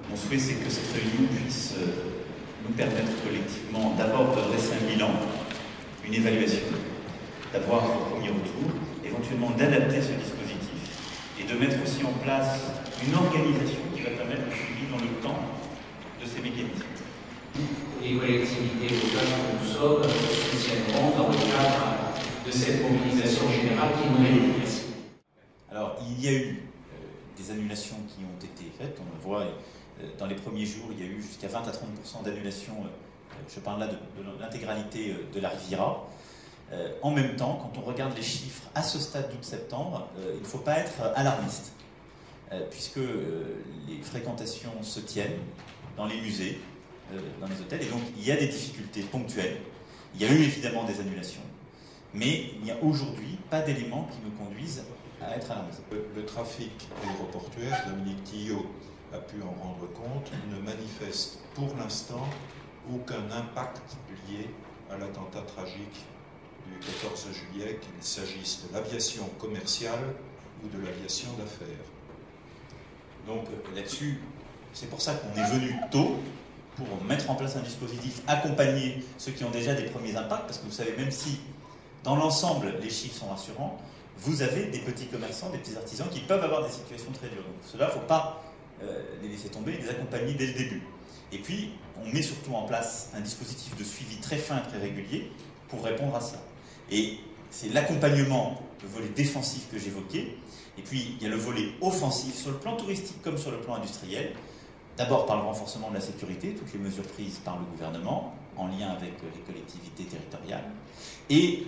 Mon souhait, c'est que cette réunion puisse nous permettre collectivement d'abord de dresser un bilan, une évaluation, d'avoir un premier retour, éventuellement d'adapter ce dispositif et de mettre aussi en place une organisation qui va permettre le suivi dans le temps de ces mécanismes. Les collectivités locales que nous sommes soutiendront dans le cadre de cette mobilisation générale qui nous réunit. Alors, il y a eu des annulations qui ont été faites, on le voit. Dans les premiers jours, il y a eu jusqu'à 20 à 30% d'annulations, je parle là de l'intégralité de la Riviera. En même temps, quand on regarde les chiffres à ce stade d'août-septembre, il ne faut pas être alarmiste, puisque les fréquentations se tiennent dans les musées, dans les hôtels, et donc il y a des difficultés ponctuelles. Il y a eu évidemment des annulations, mais il n'y a aujourd'hui pas d'éléments qui nous conduisent à être alarmistes. Le trafic aéroportuaire, Dominique Tillot a pu en rendre compte, ne manifeste pour l'instant aucun impact lié à l'attentat tragique du 14 juillet, qu'il s'agisse de l'aviation commerciale ou de l'aviation d'affaires. Donc là-dessus, c'est pour ça qu'on est venu tôt, pour mettre en place un dispositif, accompagner ceux qui ont déjà des premiers impacts, parce que vous savez, même si dans l'ensemble les chiffres sont rassurants, vous avez des petits commerçants, des petits artisans qui peuvent avoir des situations très dures. Donc cela, il ne faut pas les laisser tomber, les accompagner dès le début. Et puis, on met surtout en place un dispositif de suivi très fin et très régulier pour répondre à ça. Et c'est l'accompagnement, le volet défensif que j'évoquais, et puis il y a le volet offensif sur le plan touristique comme sur le plan industriel, d'abord par le renforcement de la sécurité, toutes les mesures prises par le gouvernement, en lien avec les collectivités territoriales, et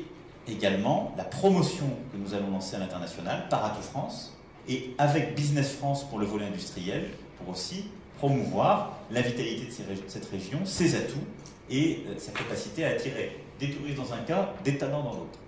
également la promotion que nous allons lancer à l'international par Atout France, et avec Business France pour le volet industriel, pour aussi promouvoir la vitalité de cette région, ses atouts et sa capacité à attirer des touristes dans un cas, des talents dans l'autre.